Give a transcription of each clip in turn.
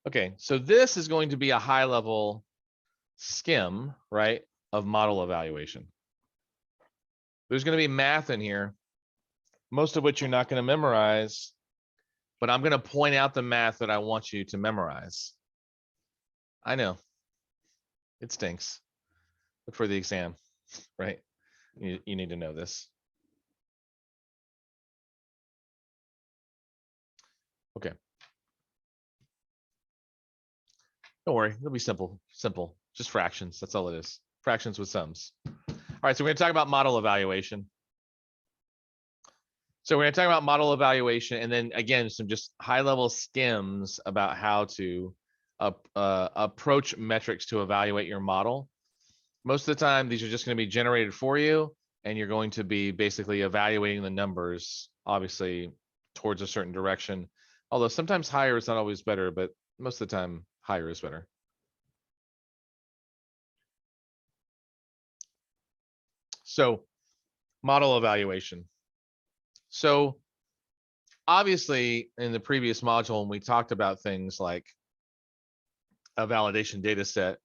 Okay, so this is going to be a high level skim, right, of model evaluation. There's going to be math in here, most of which you're not going to memorize, but I'm going to point out the math that I want you to memorize. I know it stinks for the exam, right? You need to know this. Okay. Don't worry, it'll be simple, just fractions. That's all it is. Fractions with sums. All right, so we're going to talk about model evaluation. So we're going to talk about model evaluation, and then again, some just high-level skims about how to approach metrics to evaluate your model. Most of the time, these are just going to be generated for you, and you're going to be basically evaluating the numbers, obviously, towards a certain direction. Although sometimes higher is not always better, but most of the time, higher is better. So, model evaluation. So, obviously, in the previous module, when we talked about things like a validation data set,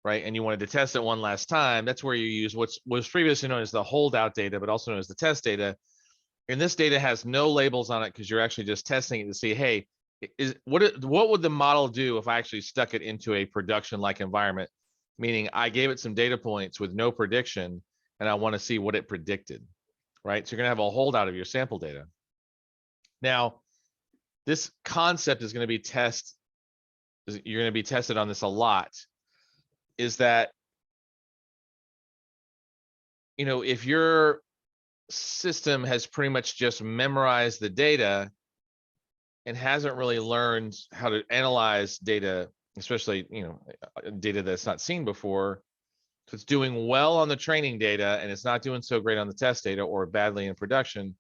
right, and you wanted to test it one last time, that's where you use what's was previously known as the holdout data, but also known as the test data. And this data has no labels on it because you're actually just testing it to see, hey, what would the model do if I actually stuck it into a production-like environment? Meaning I gave it some data points with no prediction, and I want to see what it predicted, right? So you're going to have a holdout of your sample data. Now, this concept is going to be you're going to be tested on this a lot, is that, you know, if your system has pretty much just memorized the data and hasn't really learned how to analyze data, especially, you know, data that's not seen before, so it's doing well on the training data and it's not doing so great on the test data or badly in production,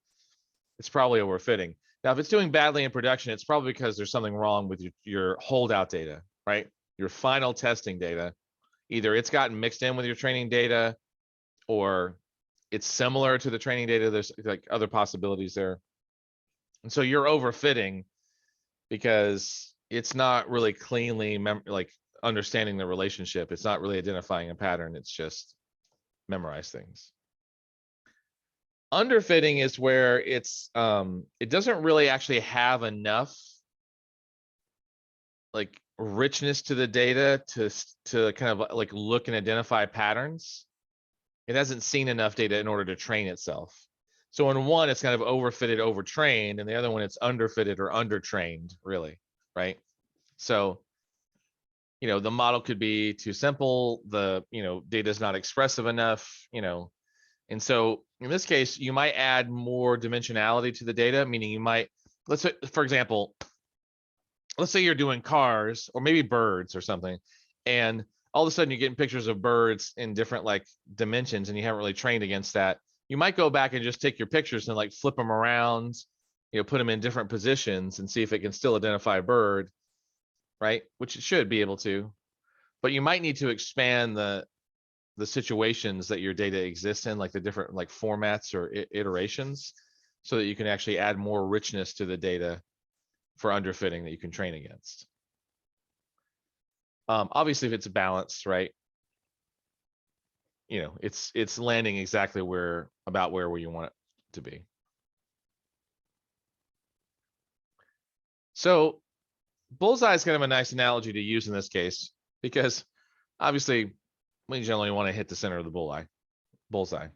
it's probably overfitting. Now, if it's doing badly in production, it's probably because there's something wrong with your holdout data, right? Your final testing data. Either it's gotten mixed in with your training data, or it's similar to the training data. There's like other possibilities there. And so you're overfitting because it's not really cleanly like understanding the relationship. It's not really identifying a pattern. It's just memorize things. Underfitting is where it doesn't really actually have enough like richness to the data to kind of like look and identify patterns. It hasn't seen enough data in order to train itself. So in one, it's kind of overfitted, overtrained, and the other one, it's underfitted or undertrained, really, right? So, you know, the model could be too simple. The, you know, data is not expressive enough, you know. And so in this case, you might add more dimensionality to the data, meaning you might, let's say, for example, let's say you're doing cars or maybe birds or something, and all of a sudden you're getting pictures of birds in different like dimensions and you haven't really trained against that. You might go back and just take your pictures and like flip them around, you know, put them in different positions and see if it can still identify a bird, right? Which it should be able to, but you might need to expand the situations that your data exists in, like the different like formats or iterations, so that you can actually add more richness to the data for underfitting that you can train against. Obviously, if it's balanced, right, you know, it's landing exactly where you want it to be. So bullseye is kind of a nice analogy to use in this case, because obviously we generally want to hit the center of the bullseye.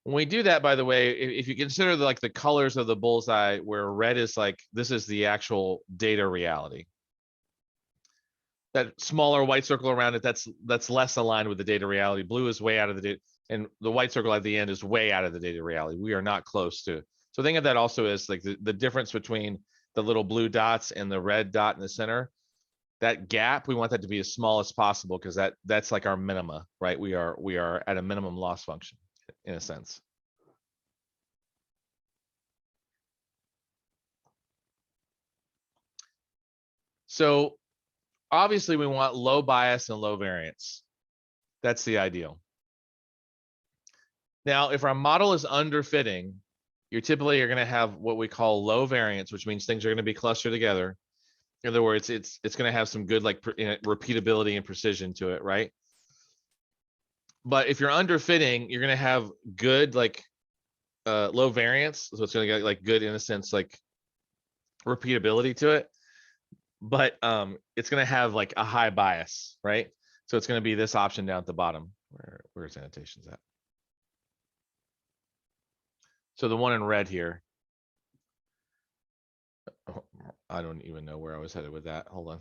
When we do that, by the way, if you consider like the colors of the bullseye, where red is like, this is the actual data reality. That smaller white circle around it, that's less aligned with the data reality. Blue is way out of the data, and the white circle at the end is way out of the data reality. We are not close to. So think of that also as like the difference between the little blue dots and the red dot in the center. That gap, we want that to be as small as possible, because that's like our minima, right? We are at a minimum loss function in a sense. So obviously we want low bias and low variance. That's the ideal. Now, if our model is underfitting, you're going to have what we call low variance, which means things are going to be clustered together, In other words, it's going to have some good like repeatability and precision to it, right? But if you're underfitting, you're going to have good like low variance, so it's going to get like good in a sense like repeatability to it, but it's going to have like a high bias, right? So it's going to be this option down at the bottom. Where's annotations at? So the one in red here. Oh, I don't even know where I was headed with that. Hold on.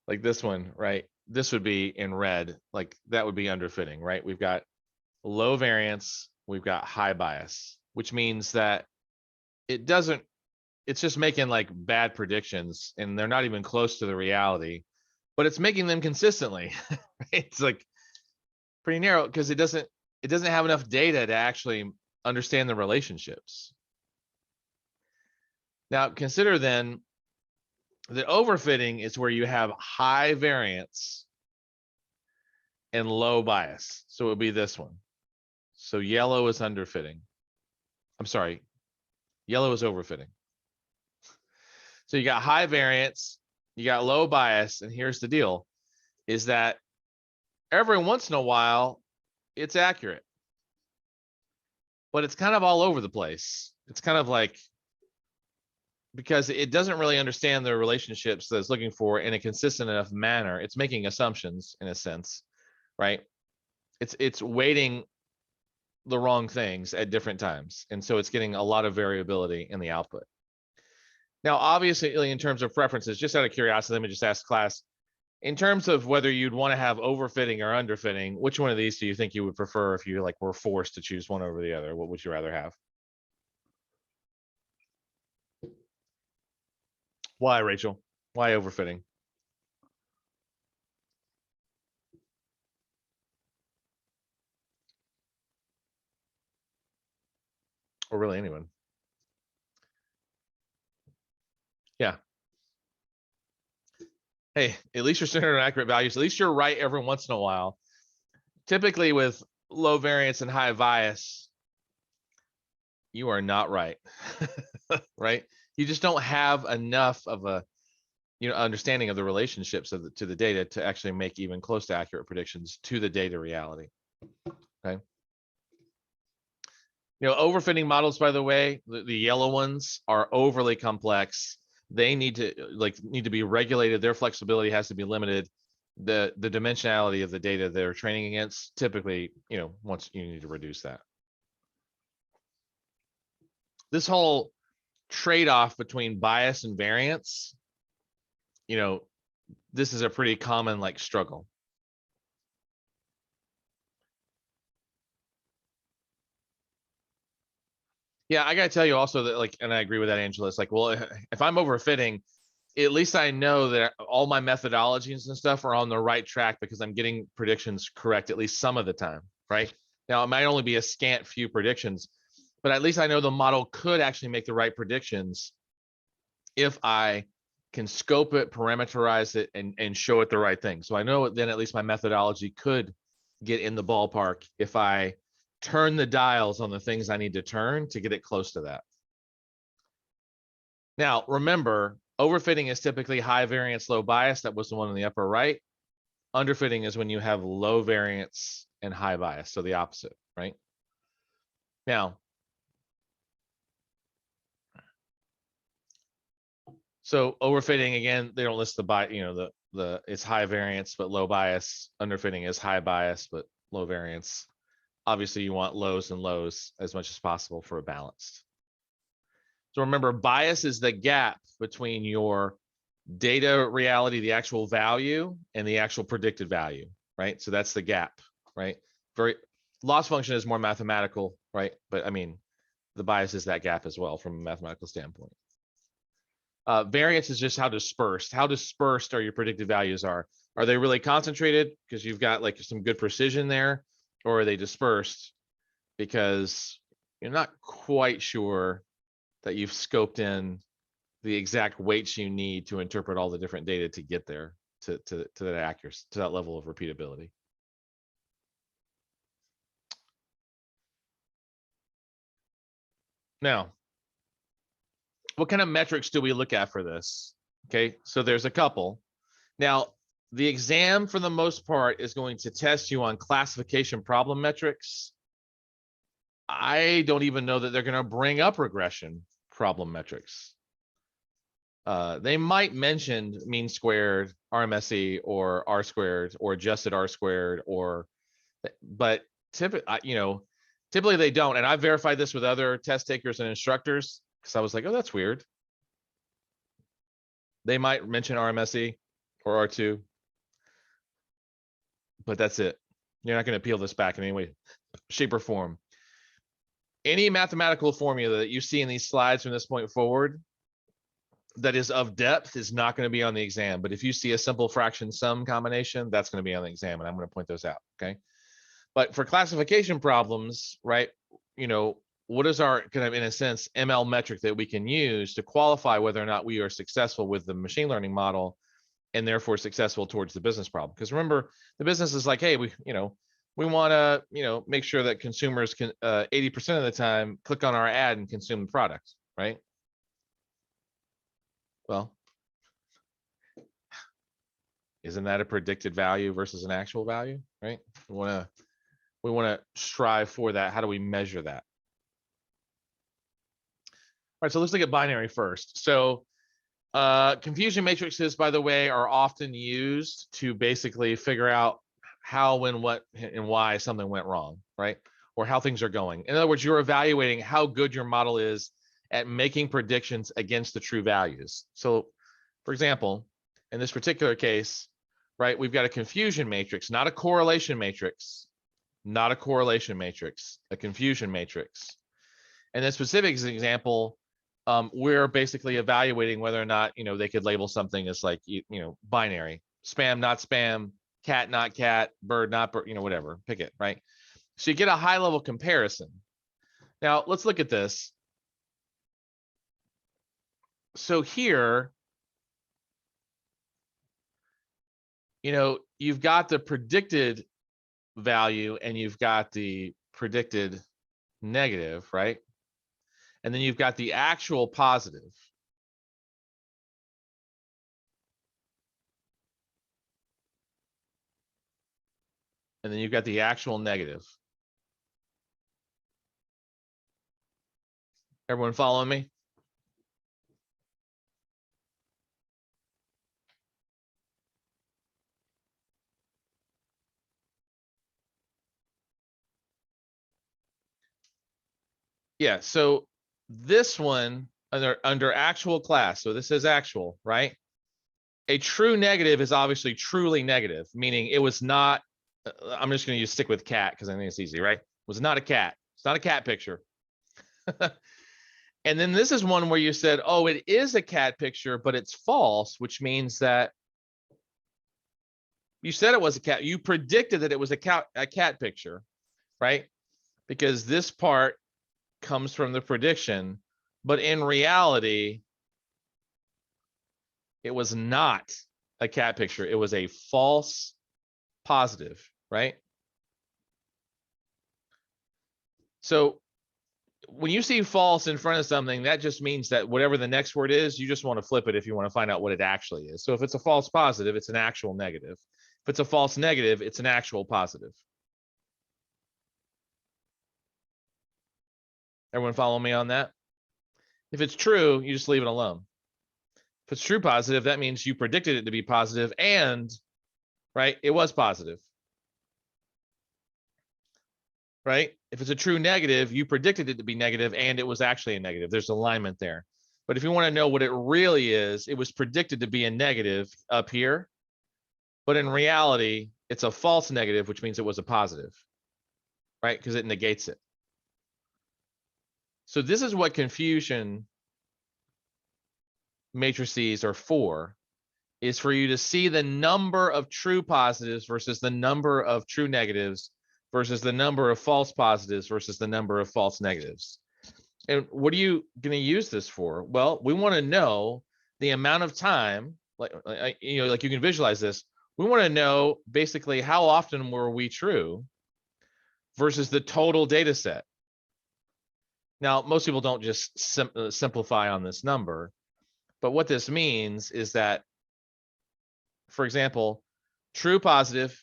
Like this one, right? This would be in red, like that would be underfitting, right? We've got low variance, we've got high bias, which means that it doesn't, it's just making like bad predictions and they're not even close to the reality, but it's making them consistently. It's like pretty narrow because it doesn't have enough data to actually understand the relationships. Now consider then that overfitting is where you have high variance and low bias. So it would be this one. So yellow is underfitting. I'm sorry, yellow is overfitting. So you got high variance, you got low bias, and here's the deal, is that every once in a while, it's accurate. But it's kind of all over the place. It's kind of like, because it doesn't really understand the relationships that it's looking for in a consistent enough manner. It's making assumptions in a sense, right? It's weighting the wrong things at different times. And so it's getting a lot of variability in the output. Now, obviously, in terms of preferences, just out of curiosity, let me just ask class, in terms of whether you'd want to have overfitting or underfitting, which one of these do you think you would prefer if you like were forced to choose one over the other? What would you rather have? Why, Rachel? Why overfitting? Or really anyone? Yeah. Hey, at least you're centered on accurate values. At least you're right every once in a while. Typically with low variance and high bias, you are not right, right? You just don't have enough of a understanding of the relationships of to the data to actually make even close to accurate predictions to the data reality. Okay. Overfitting models, by the way, the yellow ones are overly complex. They need to be regulated. Their flexibility has to be limited. The dimensionality of the data they're training against, typically, once you need to reduce that. This whole trade-off between bias and variance, this is a pretty common like struggle. Yeah, I gotta tell you also that like, and I agree with that, Angela. It's like, well, if I'm overfitting, at least I know that all my methodologies and stuff are on the right track because I'm getting predictions correct at least some of the time, right? Now, it might only be a scant few predictions, but at least I know the model could actually make the right predictions if I can scope it, parameterize it, and show it the right thing. So I know then at least my methodology could get in the ballpark if I turn the dials on the things I need to turn to get it close to that. Now, remember, overfitting is typically high variance, low bias. That was the one in the upper right. Underfitting is when you have low variance and high bias. So the opposite, right? Now, so overfitting, again, they don't list the bias, it's high variance, but low bias. Underfitting is high bias, but low variance. Obviously you want lows and lows as much as possible for a balanced. So remember, bias is the gap between your data reality, the actual value, and the actual predicted value, right? So that's the gap, right? Loss function is more mathematical, right? But I mean, the bias is that gap as well from a mathematical standpoint. Variance is just how dispersed are your predicted values are. Are they really concentrated because you've got like some good precision there, or are they dispersed because you're not quite sure that you've scoped in the exact weights you need to interpret all the different data to get there to that accuracy, to that level of repeatability. Now, what kind of metrics do we look at for this? Okay, so there's a couple. Now, the exam for the most part is going to test you on classification problem metrics. I don't even know that they're going to bring up regression problem metrics. They might mention mean squared, RMSE, or R squared, or adjusted R squared, but typically they don't. And I've verified this with other test takers and instructors because I was like, oh, that's weird. They might mention RMSE or R2, but that's it. You're not going to peel this back in any way, shape, or form. Any mathematical formula that you see in these slides from this point forward that is of depth is not going to be on the exam. But if you see a simple fraction sum combination, that's going to be on the exam, and I'm going to point those out. Okay. But for classification problems, right, what is our kind of, in a sense, ML metric that we can use to qualify whether or not we are successful with the machine learning model and therefore successful towards the business problem? Because remember, the business is like, hey, we want to, make sure that consumers can 80% of the time click on our ad and consume the product, right? Well, isn't that a predicted value versus an actual value, right? We want to strive for that. How do we measure that? All right, so let's look at binary first. So confusion matrices, by the way, are often used to basically figure out how, when, what, and why something went wrong, right? Or how things are going. In other words, you're evaluating how good your model is at making predictions against the true values. So, for example, in this particular case, right, we've got a confusion matrix, not a correlation matrix, not a correlation matrix, a confusion matrix. And this specific example, we're basically evaluating whether or not, they could label something as like, binary, spam, not spam, cat, not cat, bird, not bird, whatever, pick it, right? So you get a high level comparison. Now let's look at this. So here, you've got the predicted value and you've got the predicted negative, right? And then you've got the actual positive. And then you've got the actual negative. Everyone following me? Yeah, so this one under actual class, so this is actual, right? A true negative is obviously truly negative, meaning it was not, I'm just going to stick with cat because I think it's easy, right? It was not a cat. It's not a cat picture. And then this is one where you said, oh, it is a cat picture, but it's false, which means that you said it was a cat. You predicted that it was a cat picture, right? Because this part comes from the prediction, but in reality, it was not a cat picture. It was a false positive, right? So when you see false in front of something, that just means that whatever the next word is, you just want to flip it if you want to find out what it actually is. So if it's a false positive, it's an actual negative. If it's a false negative, it's an actual positive. Everyone follow me on that? If it's true, you just leave it alone. If it's true positive, that means you predicted it to be positive and, right, it was positive. Right? If it's a true negative, you predicted it to be negative and it was actually a negative. There's alignment there. But if you want to know what it really is, it was predicted to be a negative up here. But in reality, it's a false negative, which means it was a positive, right? Because it negates it. So this is what confusion matrices are for, is for you to see the number of true positives versus the number of true negatives versus the number of false positives versus the number of false negatives. And what are you going to use this for? Well, we want to know the amount of time, like you can visualize this. We want to know basically how often were we true versus the total data set. Now, most people don't just simplify on this number, but what this means is that, for example, true positive,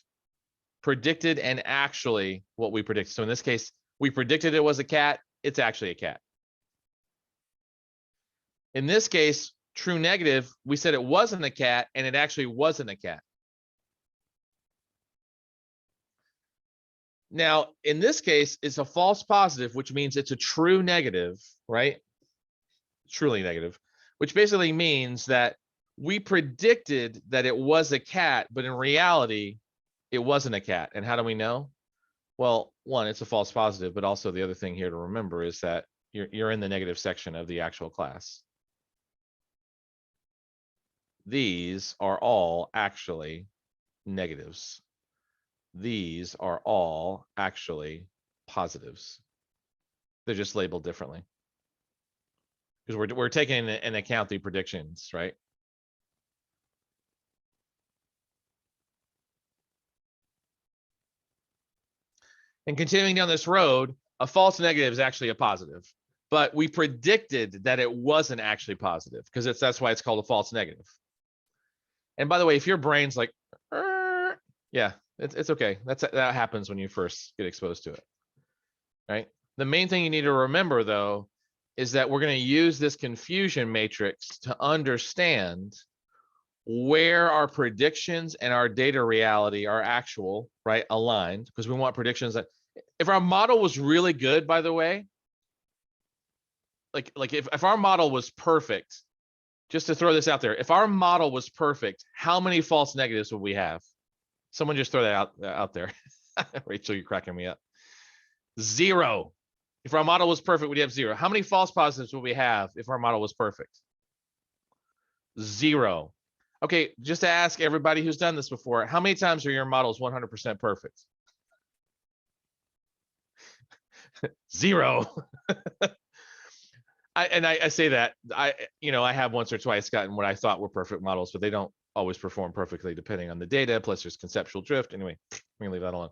predicted, and actually what we predicted. So in this case, we predicted it was a cat, it's actually a cat. In this case, true negative, we said it wasn't a cat and it actually wasn't a cat. Now, in this case, it's a false positive, which means it's a true negative, right? Truly negative, which basically means that we predicted that it was a cat, but in reality, it wasn't a cat. And how do we know? Well, one, it's a false positive, but also the other thing here to remember is that you're in the negative section of the actual class. These are all actually negatives. These are all actually positives. They're just labeled differently because we're taking into account the predictions, right? And continuing down this road, a false negative is actually a positive, but we predicted that it wasn't actually positive because that's why it's called a false negative. And by the way, if your brain's like, yeah, it's okay. That happens when you first get exposed to it, right? The main thing you need to remember, though, is that we're going to use this confusion matrix to understand where our predictions and our data reality are actual, right, aligned, because we want predictions that, if our model was really good, by the way, like if our model was perfect, just to throw this out there, if our model was perfect, how many false negatives would we have? Someone just throw that out there. Rachel, you're cracking me up. 0. If our model was perfect, we'd have 0. How many false positives would we have if our model was perfect? 0. Okay, just to ask everybody who's done this before, how many times are your models 100% perfect? 0. I say that I have once or twice gotten what I thought were perfect models, but they don't always perform perfectly depending on the data. Plus, there's conceptual drift. Anyway, we're gonna leave that alone.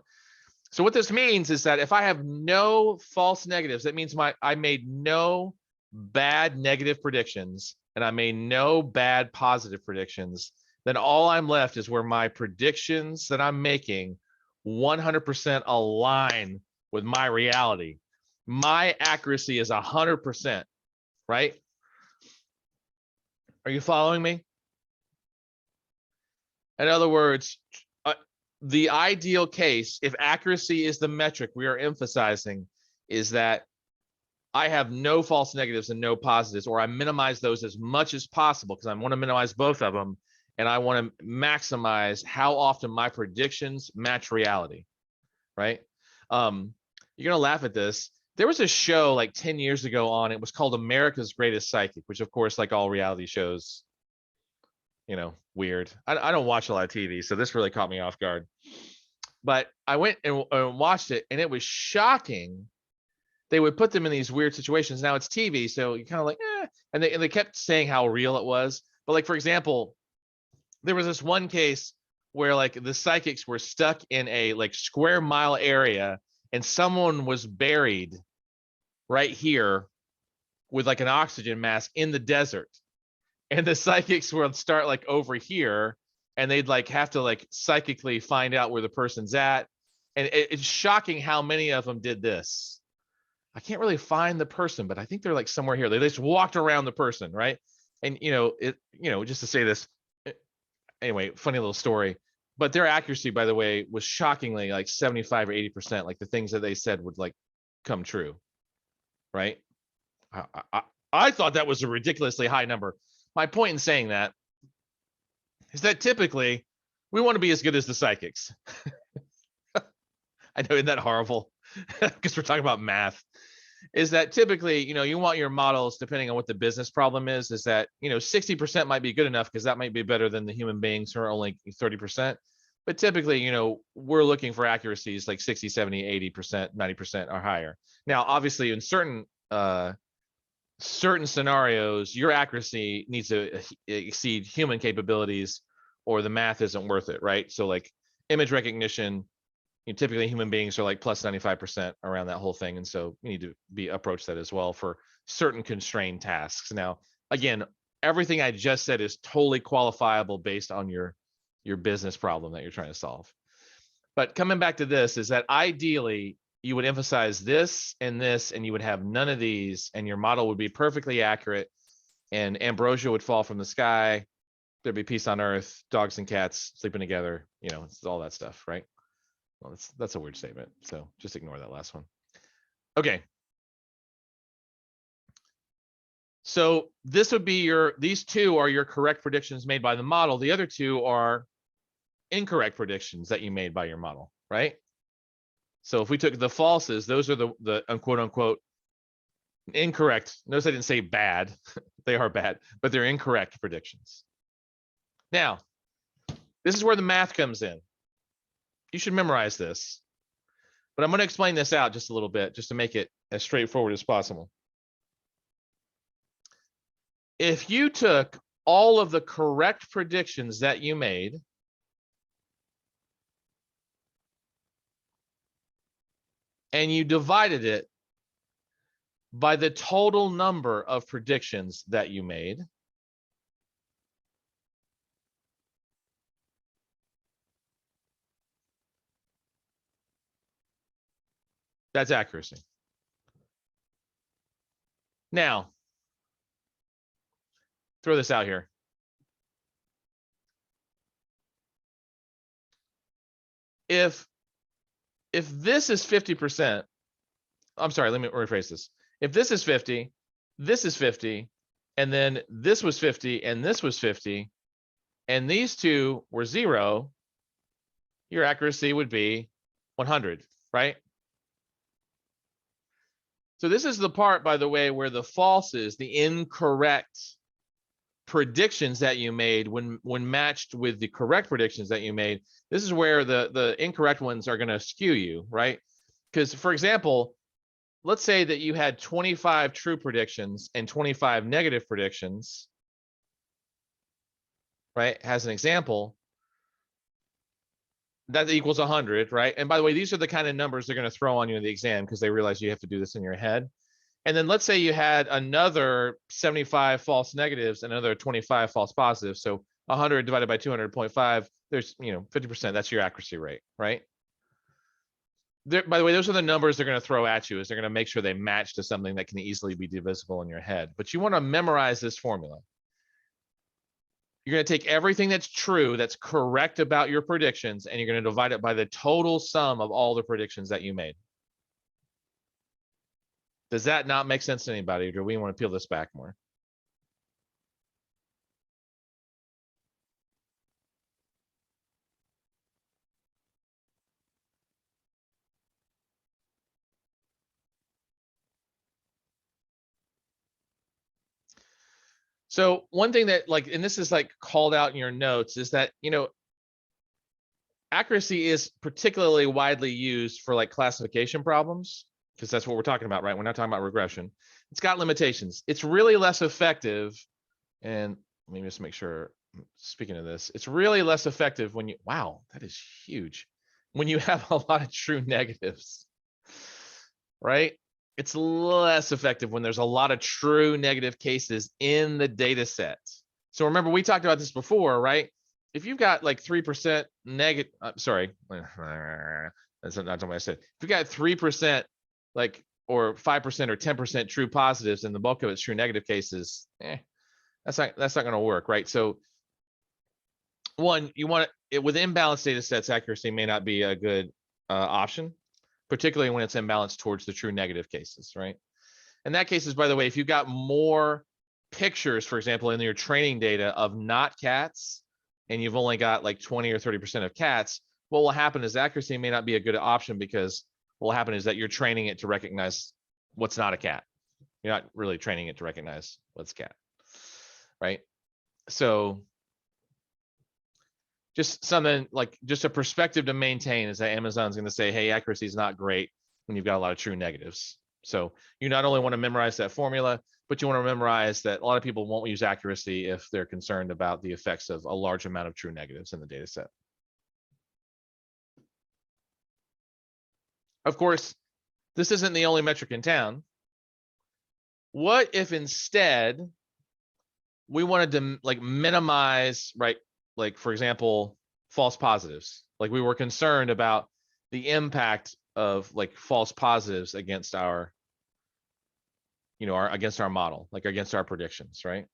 So what this means is that if I have no false negatives, that means I made no bad negative predictions and I made no bad positive predictions. Then all I'm left is where my predictions that I'm making 100% align with my reality. My accuracy is 100%. Right? Are you following me? In other words, the ideal case, if accuracy is the metric we are emphasizing, is that I have no false negatives and no positives, or I minimize those as much as possible because I want to minimize both of them. And I want to maximize how often my predictions match reality, right? You're going to laugh at this. There was a show like 10 years ago on, it was called America's Greatest Psychic, which of course, like all reality shows, weird. I don't watch a lot of TV, so this really caught me off guard. But I went and watched it, and it was shocking. They would put them in these weird situations. Now it's TV, so you're kind of like, and they kept saying how real it was. But like, for example, there was this one case where like the psychics were stuck in a like square mile area and someone was buried right here with like an oxygen mask in the desert. And the psychics would start like over here and they'd like have to like psychically find out where the person's at. And it's shocking how many of them did this. I can't really find the person, but I think they're like somewhere here. They just walked around the person, right? And just to say this, anyway, funny little story. But their accuracy, by the way, was shockingly like 75 or 80%. Like the things that they said would like come true, right? I thought that was a ridiculously high number. My point in saying that is that typically we want to be as good as the psychics. I know, isn't that horrible? Because we're talking about math. Is that typically, you want your models, depending on what the business problem is that, 60% might be good enough because that might be better than the human beings who are only 30%. But typically, we're looking for accuracies like 60, 70, 80%, 90% or higher. Now, obviously, in certain scenarios, your accuracy needs to exceed human capabilities or the math isn't worth it, right? So like image recognition, typically human beings are like plus 95% around that whole thing. And so you need to approach that as well for certain constrained tasks. Now, again, everything I just said is totally qualifiable based on your business problem that you're trying to solve. But coming back to this is that ideally you would emphasize this, and you would have none of these, and your model would be perfectly accurate, and ambrosia would fall from the sky. There'd be peace on earth, dogs and cats sleeping together, it's all that stuff, right? Well, that's a weird statement, so just ignore that last one. Okay. So this would be these two are your correct predictions made by the model. The other two are incorrect predictions that you made by your model, right? So if we took the falses, those are the quote unquote incorrect. Notice I didn't say bad. They are bad, but they're incorrect predictions. Now, this is where the math comes in. You should memorize this, but I'm going to explain this out just a little bit, just to make it as straightforward as possible. If you took all of the correct predictions that you made and you divided it by the total number of predictions that you made, that's accuracy. Now, throw this out here. If this is 50%, I'm sorry, let me rephrase this. If this is 50, this is 50, and then this was 50, and this was 50, and these two were 0, your accuracy would be 100, right? So this is the part, by the way, where the false is the incorrect predictions that you made when matched with the correct predictions that you made. This is where the incorrect ones are going to skew you, right? Because, for example, let's say that you had 25 true predictions and 25 negative predictions, right? As an example, that equals 100, right? And by the way, these are the kind of numbers they're going to throw on you in the exam because they realize you have to do this in your head. And then let's say you had another 75 false negatives and another 25 false positives. So 100 divided by 200.5, there's 50%. That's your accuracy rate, right? By the way, those are the numbers they're going to throw at you. Is they're going to make sure they match to something that can easily be divisible in your head. But you want to memorize this formula. You're going to take everything that's true, that's correct about your predictions, and you're going to divide it by the total sum of all the predictions that you made. Does that not make sense to anybody? Or do we want to peel this back more? So one thing that and this is called out in your notes, is that, accuracy is particularly widely used for classification problems, because that's what we're talking about, right? We're not talking about regression. It's got limitations. It's really less effective. And let me just make sure, speaking of this, it's really less effective when wow, that is huge. When you have a lot of true negatives, right? It's less effective when there's a lot of true negative cases in the data set. So remember, we talked about this before, right? If you've got 3% negative, sorry, that's not what I said. If you've got 3% or 5% or 10% true positives and the bulk of it's true negative cases, that's not going to work, right? So one, you want it with imbalanced data sets, accuracy may not be a good option, particularly when it's imbalanced towards the true negative cases, right? In that cases, by the way, if you've got more pictures, for example, in your training data of not cats, and you've only got 20 or 30% of cats, what will happen is accuracy may not be a good option, because what will happen is that you're training it to recognize what's not a cat. You're not really training it to recognize what's cat, right? So just something just a perspective to maintain is that Amazon's going to say, hey, accuracy is not great when you've got a lot of true negatives. So you not only want to memorize that formula, but you want to memorize that a lot of people won't use accuracy if they're concerned about the effects of a large amount of true negatives in the data set. Of course, this isn't the only metric in town. What if instead we wanted to like minimize, right? Like for example, false positives. Like we were concerned about the impact of like false positives against our, against our model, like against our predictions, right?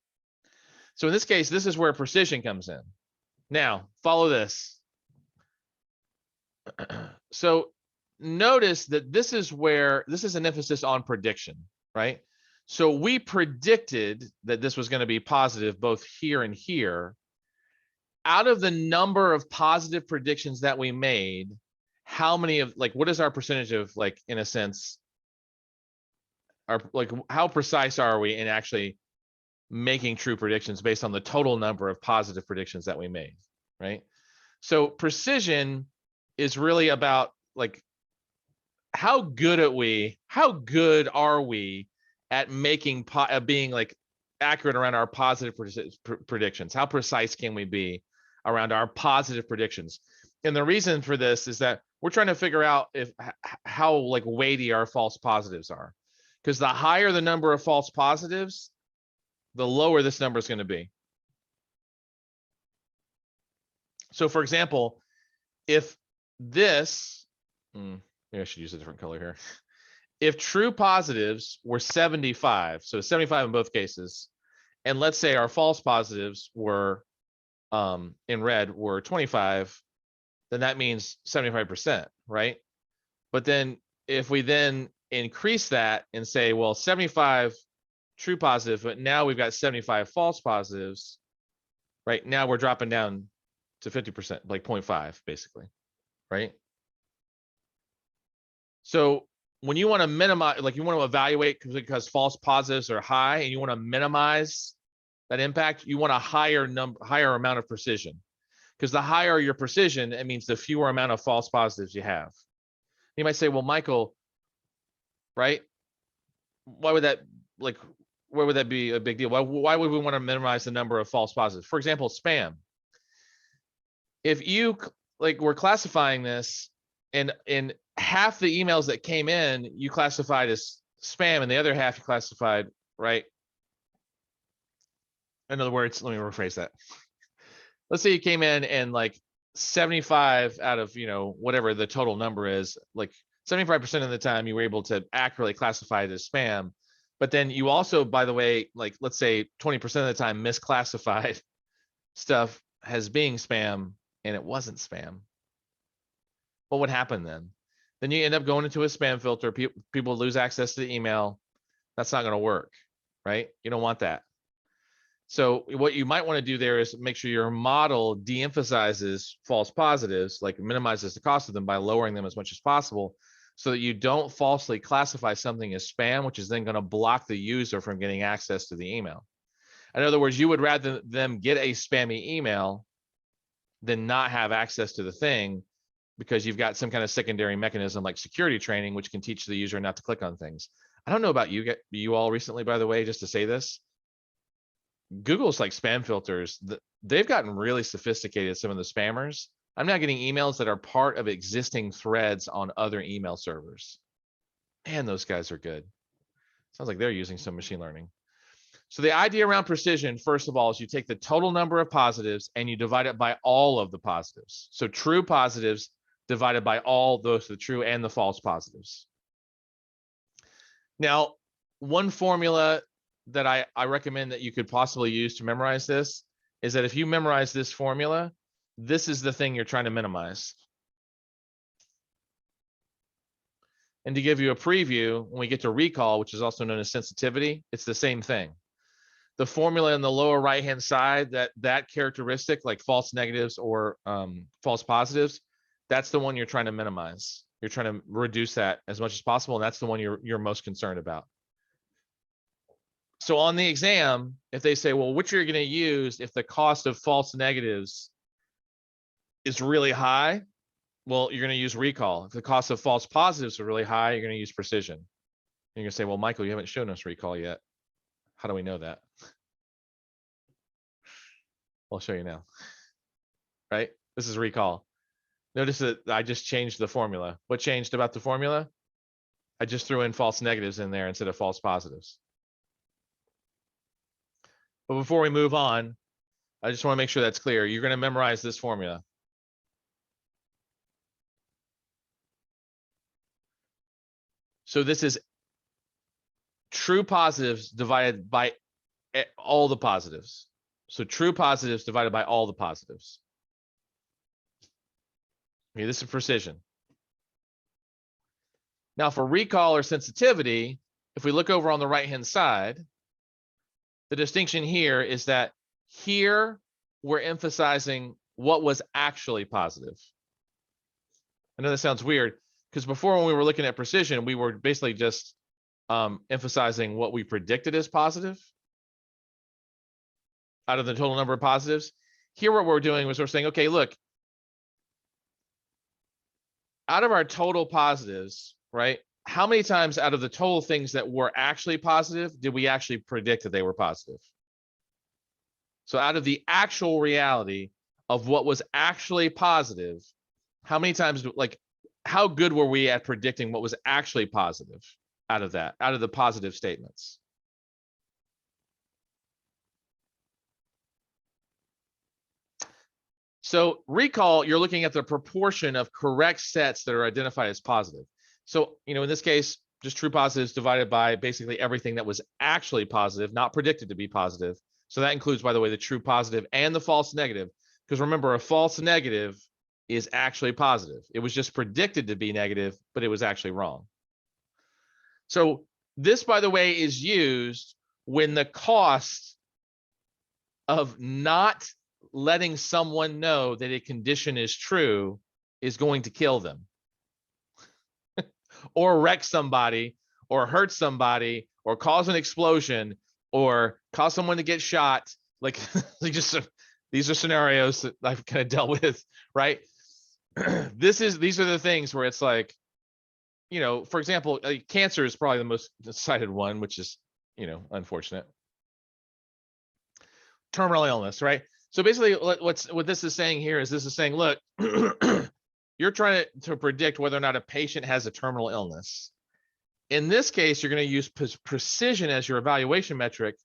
So in this case, this is where precision comes in. Now, follow this. So notice that this is an emphasis on prediction, right? So we predicted that this was going to be positive both here and here. Out of the number of positive predictions that we made, how many of like, what is our percentage of like, in a sense, how precise are we in actually making true predictions based on the total number of positive predictions that we made, right? So precision is really about like, how good are we at making being like accurate around our positive predictions? How precise can we be around our positive predictions? And the reason for this is that we're trying to figure out how like weighty our false positives are, because the higher the number of false positives, the lower this number is going to be. So for example, if this, maybe I should use a different color here. If true positives were 75, so 75 in both cases, and let's say our false positives were in red were 25, then that means 75%, right? But then if we then increase that and say, well, 75 true positive, but now we've got 75 false positives, right? Now we're dropping down to 50%, like 0.5 basically, right? So when you want to minimize, like you want to evaluate because false positives are high and you want to minimize that impact, you want a higher amount of precision, because the higher your precision, it means the fewer amount of false positives you have. You might say, well, Michael, right? Why would that be a big deal? Why would we want to minimize the number of false positives? For example, spam. If you like, we're classifying this, and in half the emails that came in, you classified as spam, and the other half you classified, right? In other words, let me rephrase that. Let's say you came in and like 75 out of, whatever the total number is, like 75% of the time you were able to accurately classify it as spam. But then you also, by the way, like let's say 20% of the time misclassified stuff as being spam and it wasn't spam. What would happen then? Then you end up going into a spam filter. People lose access to the email. That's not going to work, right? You don't want that. So what you might want to do there is make sure your model de-emphasizes false positives, like minimizes the cost of them by lowering them as much as possible, so that you don't falsely classify something as spam, which is then going to block the user from getting access to the email. In other words, you would rather them get a spammy email than not have access to the thing, because you've got some kind of secondary mechanism like security training, which can teach the user not to click on things. I don't know about you all recently, by the way, just to say this, Google's like spam filters, they've gotten really sophisticated, some of the spammers. I'm now getting emails that are part of existing threads on other email servers. Man, those guys are good. Sounds like they're using some machine learning. So the idea around precision, first of all, is you take the total number of positives and you divide it by all of the positives. So true positives divided by all those, the true and the false positives. Now, one formula that I recommend that you could possibly use to memorize this is that if you memorize this formula, this is the thing you're trying to minimize. And to give you a preview, when we get to recall, which is also known as sensitivity, it's the same thing. The formula in the lower right-hand side, that characteristic, like false negatives or false positives, that's the one you're trying to minimize. You're trying to reduce that as much as possible, and that's the one you're most concerned about. So on the exam, if they say, well, which you're going to use if the cost of false negatives is really high, well, you're going to use recall. If the cost of false positives are really high, you're going to use precision. And you're going to say, well, Michael, you haven't shown us recall yet. How do we know that? I'll show you now. Right? This is recall. Notice that I just changed the formula. What changed about the formula? I just threw in false negatives in there instead of false positives. But before we move on, I just want to make sure that's clear. You're going to memorize this formula. So this is true positives divided by all the positives. So true positives divided by all the positives. Okay, this is precision. Now for recall or sensitivity, if we look over on the right-hand side, the distinction here is that here we're emphasizing what was actually positive. I know that sounds weird because before when we were looking at precision, we were basically just emphasizing what we predicted as positive out of the total number of positives. Here what we're doing was we're saying, okay, look, out of our total positives, right? How many times out of the total things that were actually positive did we actually predict that they were positive? So out of the actual reality of what was actually positive, how many times, like, how good were we at predicting what was actually positive out of that, out of the positive statements? So recall, you're looking at the proportion of correct sets that are identified as positive. So, you know, in this case, just true positives divided by basically everything that was actually positive, not predicted to be positive. So that includes, by the way, the true positive and the false negative. Because remember, a false negative is actually positive. It was just predicted to be negative, but it was actually wrong. So this, by the way, is used when the cost of not letting someone know that a condition is true is going to kill them or wreck somebody or hurt somebody or cause an explosion or cause someone to get shot. Like just these are scenarios that I've kind of dealt with, right? These are the things where it's like, you know, for example, cancer is probably the most cited one, which is, you know, unfortunate. Terminal illness, right? So basically what this is saying here is this is saying, look, you're trying to predict whether or not a patient has a terminal illness. In this case, you're going to use precision as your evaluation metric.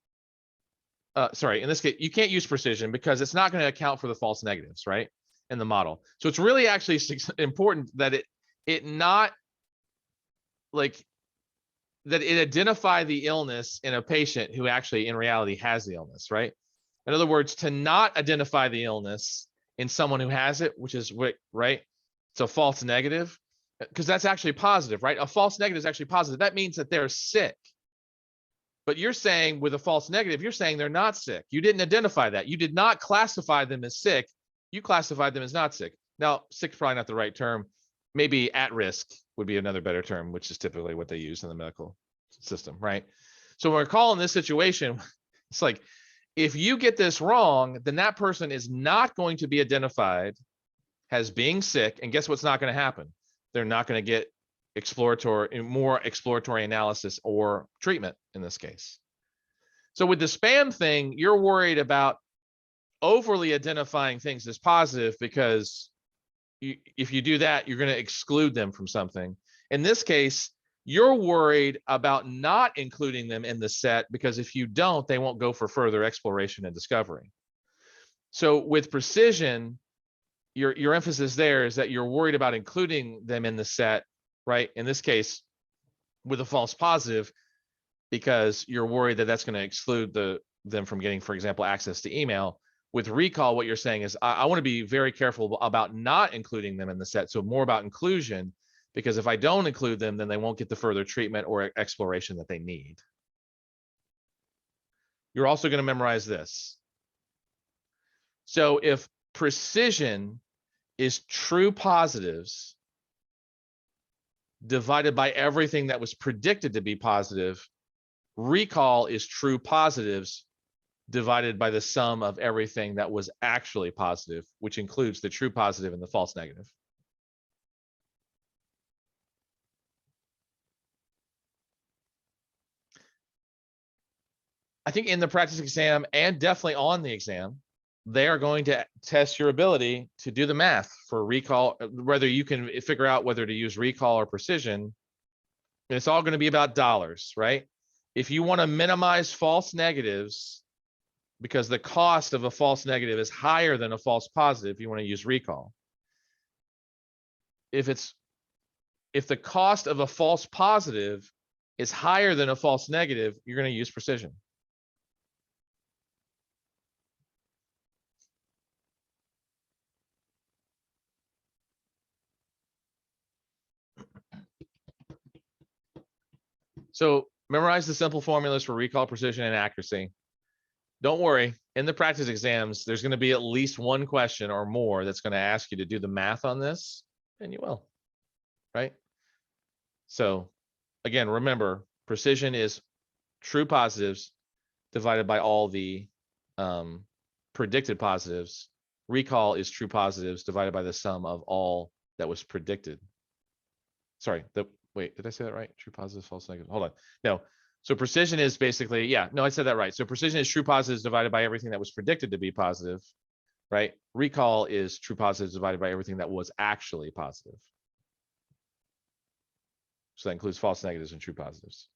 Sorry, in this case, you can't use precision because it's not going to account for the false negatives, right? In the model. So it's really actually important that it not like that it identify the illness in a patient who actually in reality has the illness, right? In other words, to not identify the illness in someone who has it, which is right, it's a false negative, because that's actually positive, right? A false negative is actually positive. That means that they're sick. But you're saying with a false negative, you're saying they're not sick. You didn't identify that. You did not classify them as sick. You classified them as not sick. Now, sick is probably not the right term. Maybe at risk would be another better term, which is typically what they use in the medical system, right? So when we're calling this situation, it's like, if you get this wrong, then that person is not going to be identified as being sick. And guess what's not going to happen? They're not going to get more exploratory analysis or treatment in this case. So with the spam thing, you're worried about overly identifying things as positive because if you do that, you're going to exclude them from something. In this case, you're worried about not including them in the set because if you don't, they won't go for further exploration and discovery. So with precision, your emphasis there is that you're worried about including them in the set, right? In this case, with a false positive, because you're worried that that's going to exclude them from getting, for example, access to email. With recall, what you're saying is I want to be very careful about not including them in the set. So more about inclusion, because if I don't include them, then they won't get the further treatment or exploration that they need. You're also going to memorize this. So if precision is true positives divided by everything that was predicted to be positive, recall is true positives divided by the sum of everything that was actually positive, which includes the true positive and the false negative. I think in the practice exam and definitely on the exam, they are going to test your ability to do the math for recall, whether you can figure out whether to use recall or precision. And it's all going to be about dollars, right? If you want to minimize false negatives, because the cost of a false negative is higher than a false positive, you want to use recall. If the cost of a false positive is higher than a false negative, you're going to use precision. So memorize the simple formulas for recall, precision, and accuracy. Don't worry, in the practice exams, there's going to be at least one question or more that's going to ask you to do the math on this, and you will, right? So again, remember, precision is true positives divided by all the predicted positives. Recall is true positives divided by the sum of all that was predicted. Sorry, wait, did I say that right? True positives, false negatives. Hold on. No. So precision is basically, yeah, no, I said that right. So precision is true positives divided by everything that was predicted to be positive, right? Recall is true positives divided by everything that was actually positive. So that includes false negatives and true positives.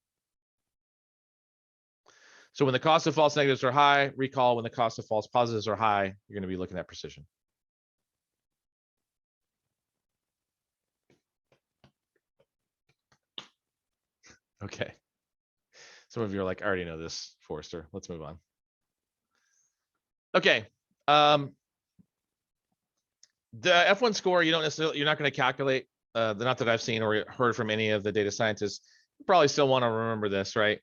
So when the cost of false negatives are high, recall. When the cost of false positives are high, you're going to be looking at precision. Okay. Some of you are like, I already know this, Forrester. Let's move on. Okay. The F1 score, you're not going to calculate, not that I've seen or heard from any of the data scientists. You probably still want to remember this, right?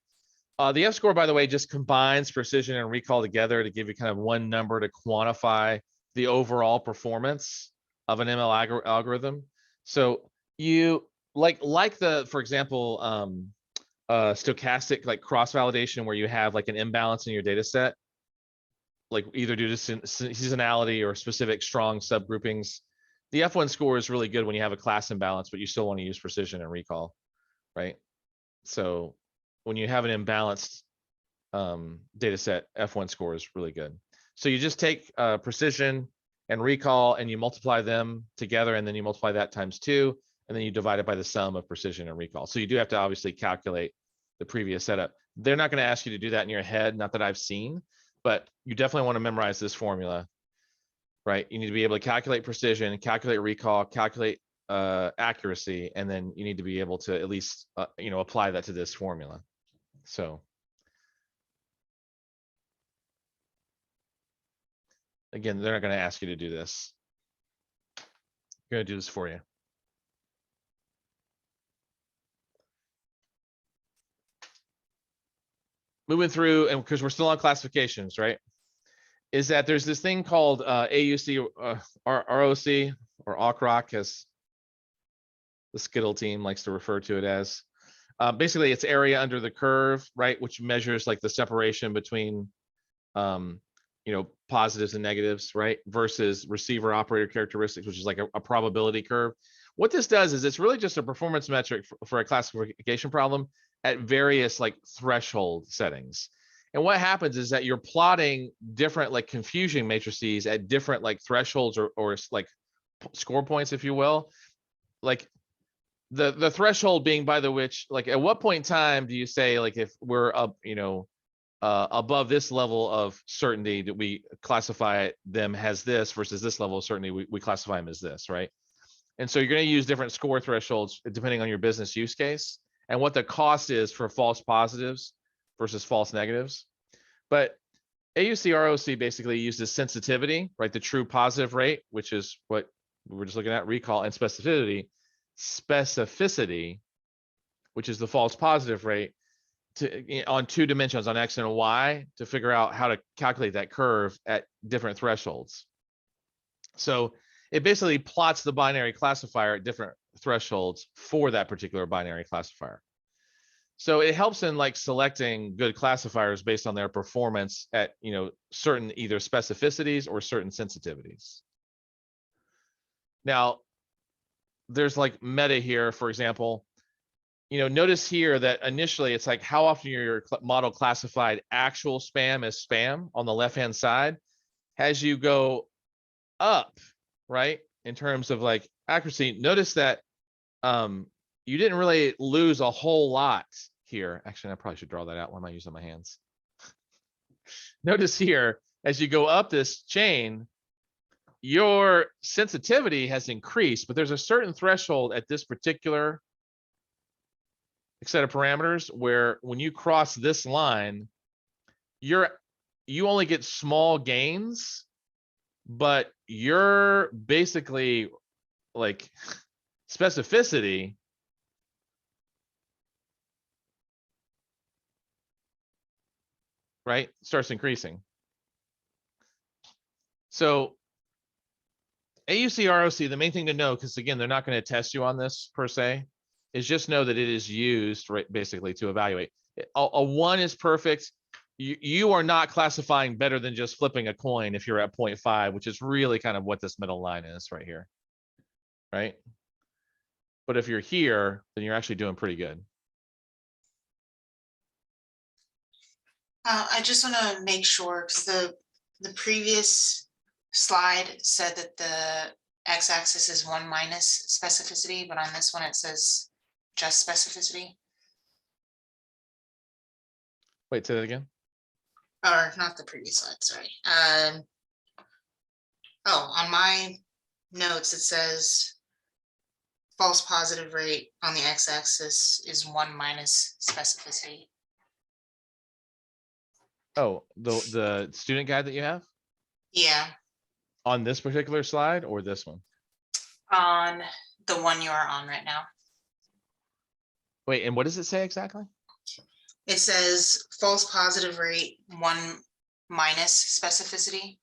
The F score, by the way, just combines precision and recall together to give you kind of one number to quantify the overall performance of an ML algorithm. So you like the, for example, stochastic like cross validation where you have like an imbalance in your data set, like either due to seasonality or specific strong subgroupings. The F1 score is really good when you have a class imbalance, but you still want to use precision and recall, right? So when you have an imbalanced data set, F1 score is really good. So you just take precision and recall and you multiply them together, and then you multiply that times 2, and then you divide it by the sum of precision and recall. So you do have to obviously calculate the previous setup. They're not going to ask you to do that in your head, not that I've seen, but you definitely want to memorize this formula, right? You need to be able to calculate precision, calculate recall, calculate accuracy, and then you need to be able to at least apply that to this formula. So again, they're not going to ask you to do this. I'm going to do this for you. Moving through, and because we're still on classifications, right? Is that there's this thing called AUC, ROC, or OCROC, as the Skittle team likes to refer to it as. Basically, it's area under the curve, right? Which measures like the separation between, positives and negatives, right? Versus receiver operator characteristics, which is like a probability curve. What this does is it's really just a performance metric for a classification problem at various like threshold settings. And what happens is that you're plotting different like confusion matrices at different like thresholds or like score points, if you will. Like the threshold being by the which, like at what point in time do you say, like if we're up, above this level of certainty that we classify them as this versus this level of certainty, we classify them as this, right? And so you're going to use different score thresholds depending on your business use case and what the cost is for false positives versus false negatives. But AUC ROC basically uses sensitivity, right? The true positive rate, which is what we were just looking at, recall, and specificity, which is the false positive rate, on 2 dimensions, on X and Y, to figure out how to calculate that curve at different thresholds. So it basically plots the binary classifier at different thresholds for that particular binary classifier. So it helps in like selecting good classifiers based on their performance at, certain either specificities or certain sensitivities. Now, there's like meta here, for example. Notice here that initially it's like how often your model classified actual spam as spam on the left-hand side. as you go up, right, in terms of like accuracy, notice that you didn't really lose a whole lot here. Actually, I probably should draw that out. Why am I using my hands? Notice here, as you go up this chain, your sensitivity has increased, but there's a certain threshold at this particular set of parameters where when you cross this line, you only get small gains, but you're basically like specificity right starts increasing. So AUC, ROC, the main thing to know, because again, they're not going to test you on this per se, is just know that it is used right basically to evaluate. A 1 is perfect. You are not classifying better than just flipping a coin if you're at 0.5, which is really kind of what this middle line is right here. Right? But if you're here, then you're actually doing pretty good. I just want to make sure, because the previous slide said that the x-axis is 1 minus specificity, but on this one it says just specificity. Wait, say that again. Or not the previous slide, sorry. Oh, on my notes it says false positive rate on the x-axis is 1 minus specificity. Oh, the student guide that you have Yeah, on this particular slide or this one? on the one you are on right now. Wait, and what does it say exactly? It says false positive rate 1 minus specificity.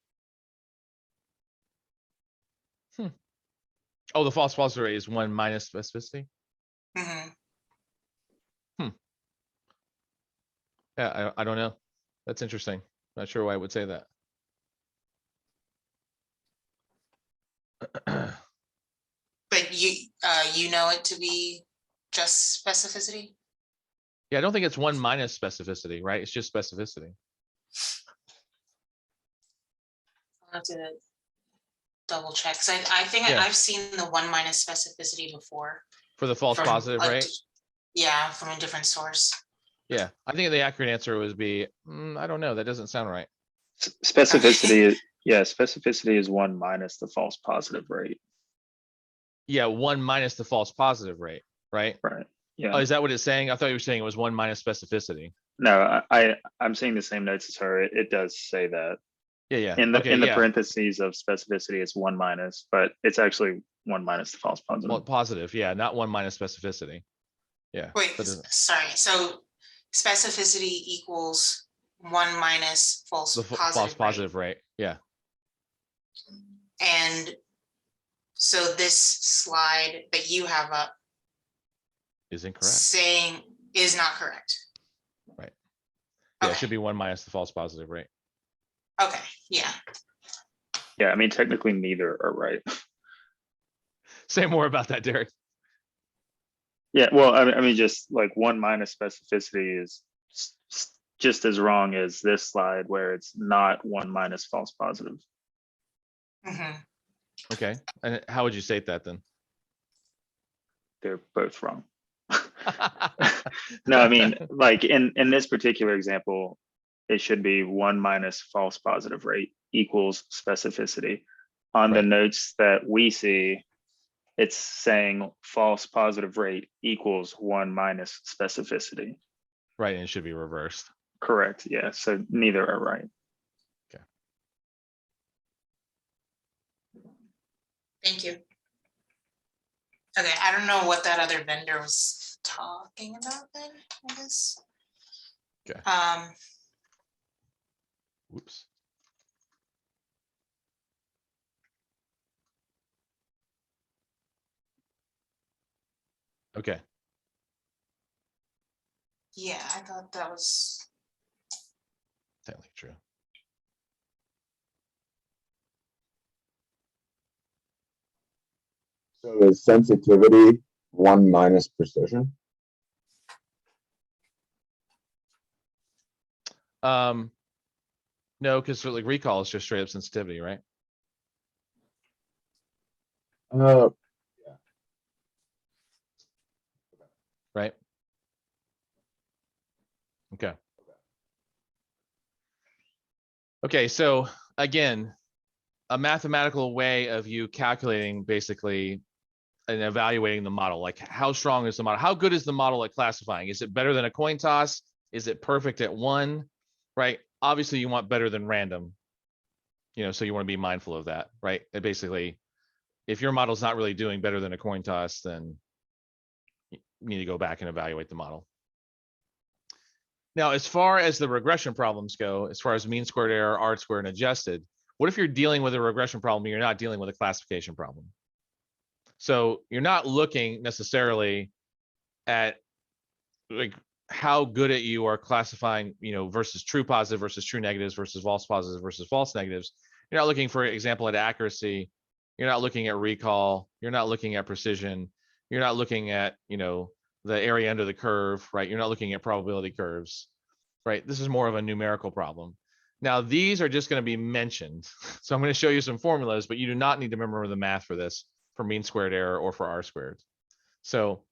Oh, the false positive rate is 1 minus specificity. Mm-hmm. Yeah, I don't know. That's interesting. Not sure why I would say that. But you know it to be just specificity? Yeah, I don't think it's 1 minus specificity, right? It's just specificity. I'll have to double check. So I think Yeah. I've seen the 1 minus specificity before. For the false positive rate? Yeah, from a different source. Yeah, I think the accurate answer would be, I don't know, that doesn't sound right. Specificity is, yeah, specificity is 1 minus the false positive rate. Yeah, 1 minus the false positive rate, right? Right. Yeah. Oh, is that what it's saying? I thought you were saying it was 1 minus specificity. No, I'm seeing the same notes as her. It does say that. Yeah, yeah. In the Okay, yeah. parentheses of specificity, it's 1 minus, but it's actually 1 minus the false positive. Well, positive, yeah, not 1 minus specificity. Yeah. Wait, sorry. So specificity equals 1 minus false The positive false rate. positive rate. Yeah. And so this slide that you have up Is incorrect. saying is not correct. Right. Yeah, Okay. it should be 1 minus the false positive rate. Okay, yeah. Yeah, I mean, technically neither are right. Say more about that, Derek. Yeah, well, I mean, just like 1 minus specificity is just as wrong as this slide where it's not 1 minus false positive. Mm-hmm. Okay, and how would you state that then? They're both wrong. No, I mean, like in this particular example, it should be 1 minus false positive rate equals specificity. On the Right. notes that we see, it's saying false positive rate equals 1 minus specificity. Right, and it should be reversed. Correct, yeah, so neither are right. Thank you. Okay, I don't know what that other vendor was talking about then, I guess. Okay. Whoops. Okay, Yeah, I thought that was, technically true. So is sensitivity 1 minus precision? No, because like recall is just straight up sensitivity, right? Uh, Right? Okay. Okay, so again, a mathematical way of you calculating basically and evaluating the model. Like how strong is the model? How good is the model at classifying? Is it better than a coin toss? Is it perfect at one? Right? Obviously you want better than random. So you want to be mindful of that, right? And basically, if your model's not really doing better than a coin toss, then you need to go back and evaluate the model. Now, as far as the regression problems go, as far as mean squared error, R squared, and adjusted, what if you're dealing with a regression problem and you're not dealing with a classification problem? So you're not looking necessarily at like how good at you are classifying, versus true positive versus true negatives versus false positives versus false negatives. You're not looking, for example, at accuracy. You're not looking at recall. You're not looking at precision. You're not looking at, the area under the curve, right? You're not looking at probability curves, right? This is more of a numerical problem. Now, these are just going to be mentioned. So I'm going to show you some formulas, but you do not need to remember the math for this, for mean squared error or for R squared. So,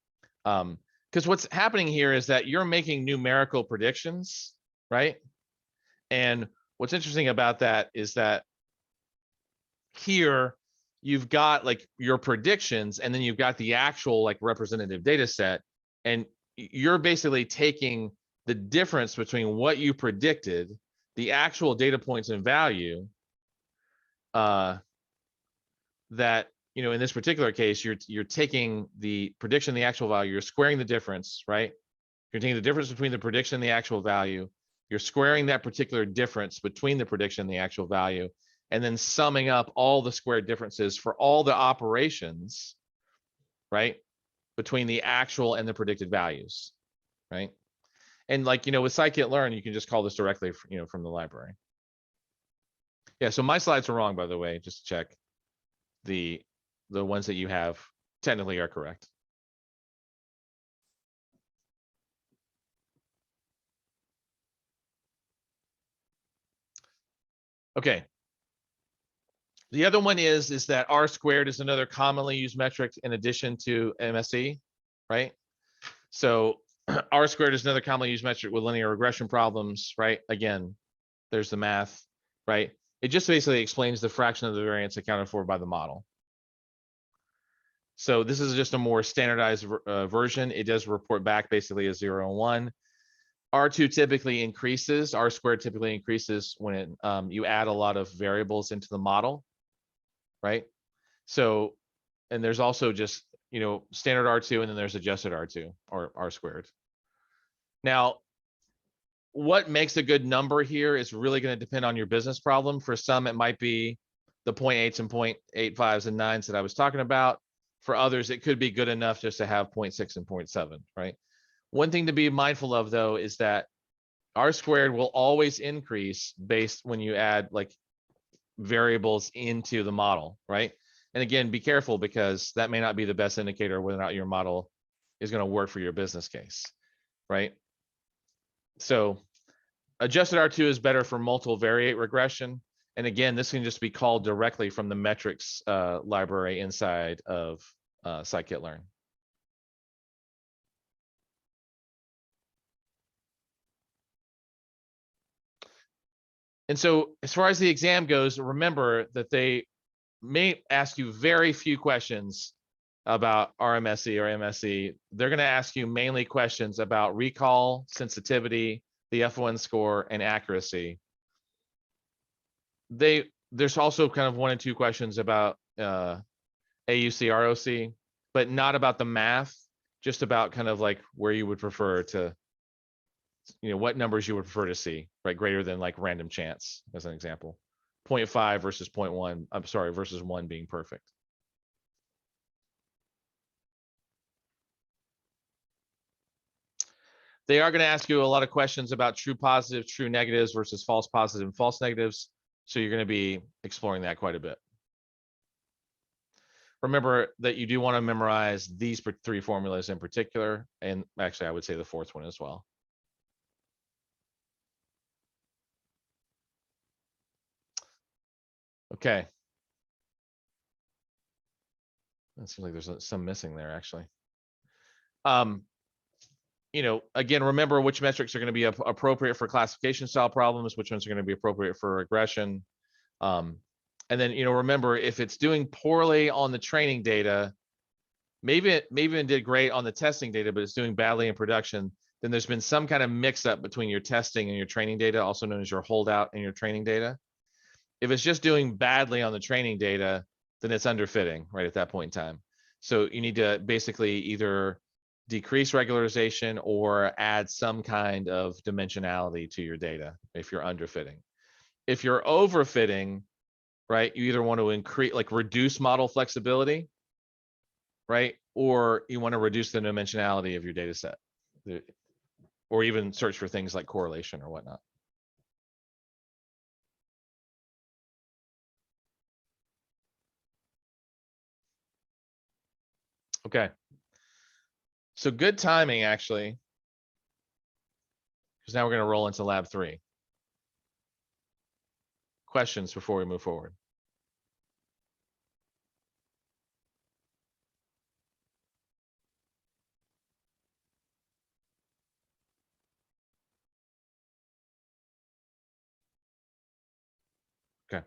because what's happening here is that you're making numerical predictions, right? And what's interesting about that is that here you've got like your predictions, and then you've got the actual like representative data set, and you're basically taking the difference between what you predicted, the actual data points and value, that, in this particular case, you're taking the prediction, the actual value, you're squaring the difference, right? You're taking the difference between the prediction and the actual value. You're squaring that particular difference between the prediction and the actual value, and then summing up all the squared differences for all the operations, right, between the actual and the predicted values, right? And like, with scikit-learn, you can just call this directly, from the library. Yeah, so my slides are wrong, by the way, just to check. The ones that you have technically are correct. Okay. The other one is that R squared is another commonly used metric in addition to MSE, right? So R squared is another commonly used metric with linear regression problems, right? Again, there's the math, right? It just basically explains the fraction of the variance accounted for by the model. So this is just a more standardized version. It does report back basically as 0 and 1. R2 typically increases, R squared typically increases when you add a lot of variables into the model, right? So, and there's also just, standard R2, and then there's adjusted R2 or R squared. Now, what makes a good number here is really going to depend on your business problem. For some, it might be the 0.8s and 0.85s and 9s that I was talking about. For others, it could be good enough just to have 0.6 and 0.7, right? One thing to be mindful of, though, is that R squared will always increase based when you add like variables into the model, right? And again, be careful, because that may not be the best indicator whether or not your model is going to work for your business case, right? So adjusted R2 is better for multiple variate regression. And again, this can just be called directly from the metrics library inside of scikit-learn. And so as far as the exam goes, remember that they may ask you very few questions about RMSE or MSE. They're going to ask you mainly questions about recall, sensitivity, the F1 score, and accuracy. There's also kind of 1 and 2 questions about AUC, ROC, but not about the math, just about kind of like where you would prefer to, what numbers you would prefer to see, right? Greater than like random chance, as an example. 0.5 versus 0.1, I'm sorry, versus 1 being perfect. They are going to ask you a lot of questions about true positives, true negatives versus false positives and false negatives. So you're going to be exploring that quite a bit. Remember that you do want to memorize these 3 formulas in particular. And actually, I would say the 4th one as well. Okay. It seems like there's some missing there, actually. You know, again, remember which metrics are going to be appropriate for classification style problems, which ones are going to be appropriate for regression. And then, you know, remember if it's doing poorly on the training data, maybe it did great on the testing data, but it's doing badly in production, then there's been some kind of mix up between your testing and your training data, also known as your holdout and your training data. If it's just doing badly on the training data, then it's underfitting right at that point in time. So you need to basically either decrease regularization or add some kind of dimensionality to your data if you're underfitting. If you're overfitting, right, you either want to increase, like reduce model flexibility, right? Or you want to reduce the dimensionality of your data set, or even search for things like correlation or whatnot. Okay. So good timing, actually, because now we're going to roll into lab 3. Questions before we move forward? Okay.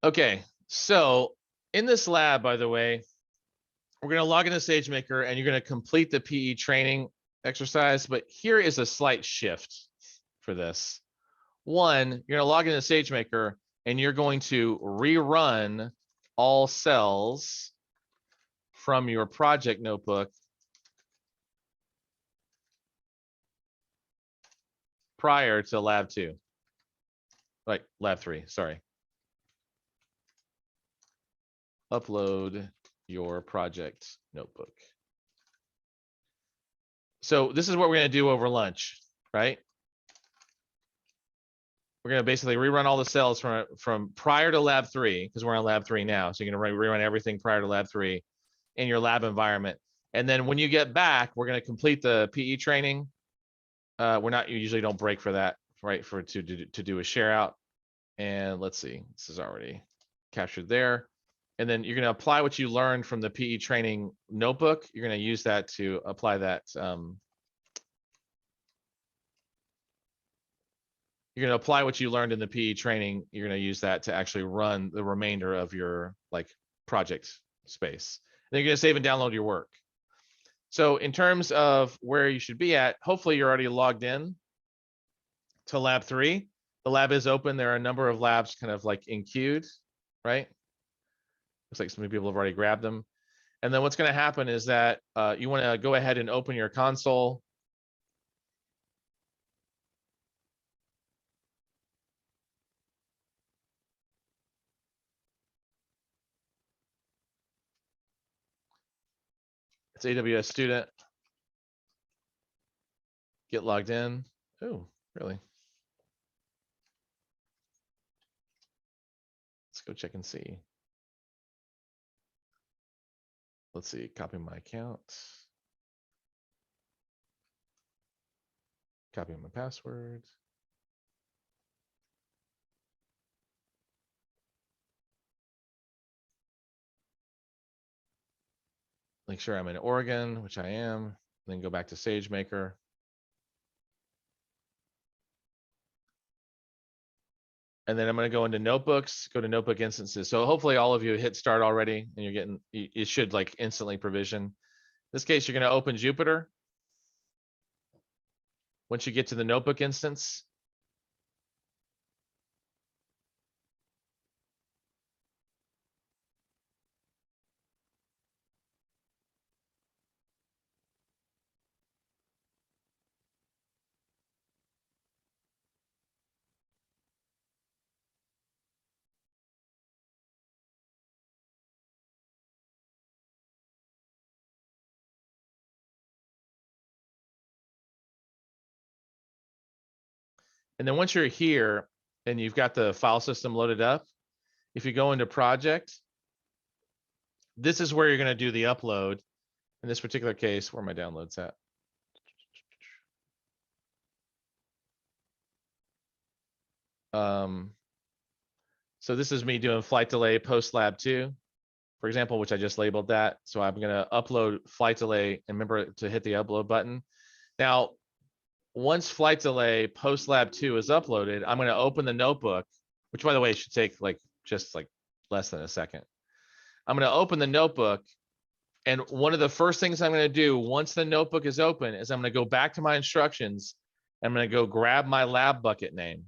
Okay, so in this lab, by the way, we're going to log into SageMaker and you're going to complete the PE training exercise, but here is a slight shift for this. One, you're going to log into SageMaker and you're going to rerun all cells from your project notebook prior to lab 2, like lab 3, sorry. Upload your project notebook. So this is what we're going to do over lunch, right? We're going to basically rerun all the cells from prior to lab 3, because we're on lab 3 now. So you're going to rerun everything prior to lab 3 in your lab environment. And then when you get back, we're going to complete the PE training. You usually don't break for that, right? To do a share out. And let's see, this is already captured there. And then you're going to apply what you learned from the PE training notebook. You're going to use that to apply that. You're going to apply what you learned in the PE training. You're going to use that to actually run the remainder of your like project space. And then you're going to save and download your work. So in terms of where you should be at, hopefully you're already logged in to lab 3. The lab is open. There are a number of labs kind of like in queued, right? Looks like some people have already grabbed them. And then what's going to happen is that you want to go ahead and open your console. It's AWS student. Get logged in. Oh, really? Let's go check and see. Let's see, copy my account. Copy my password. Make sure I'm in Oregon, which I am. Then go back to SageMaker. And then I'm going to go into notebooks, go to notebook instances. So hopefully all of you hit start already and you're getting, it should like instantly provision. In this case, you're going to open Jupyter. Once you get to the notebook instance, and then once you're here and you've got the file system loaded up, if you go into project, this is where you're going to do the upload. In this particular case, where my downloads at. So this is me doing flight delay post lab 2, for example, which I just labeled that. So I'm going to upload flight delay and remember to hit the upload button. Now, once flight delay post lab 2 is uploaded, I'm going to open the notebook, which by the way, should take like just like less than a second. I'm going to open the notebook. And one of the first things I'm going to do once the notebook is open is I'm going to go back to my instructions. I'm going to go grab my lab bucket name.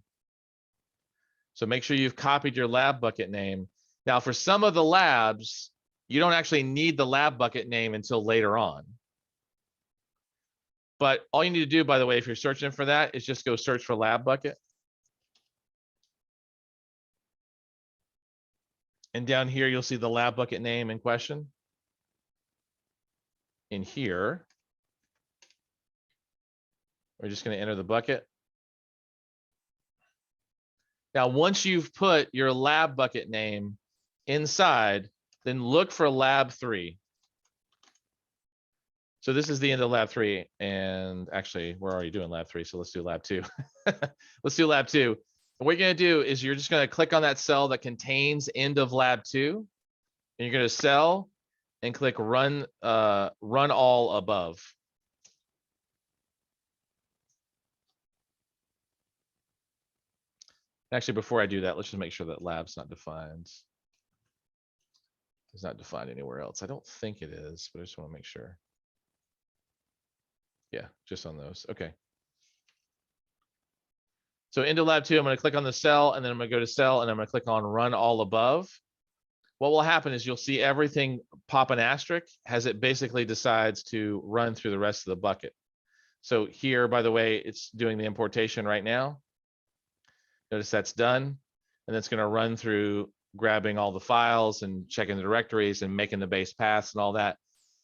So make sure you've copied your lab bucket name. Now, for some of the labs, you don't actually need the lab bucket name until later on. But all you need to do, by the way, if you're searching for that, is just go search for lab bucket. And down here, you'll see the lab bucket name in question. In here, we're just going to enter the bucket. Now, once you've put your lab bucket name inside, then look for lab 3. So this is the end of lab 3. And actually, we're already doing lab 3. So let's do lab 2. Let's do lab 2. And what you're going to do is you're just going to click on that cell that contains end of lab 2. And you're going to cell and click run all above. Actually, before I do that, let's just make sure that lab's not defined. It's not defined anywhere else. I don't think it is, but I just want to make sure. Yeah, just on those. Okay. So into lab 2, I'm going to click on the cell and then I'm going to go to cell and I'm going to click on run all above. What will happen is you'll see everything pop an asterisk as it basically decides to run through the rest of the bucket. So here, by the way, it's doing the importation right now. Notice that's done. And it's going to run through grabbing all the files and checking the directories and making the base paths and all that.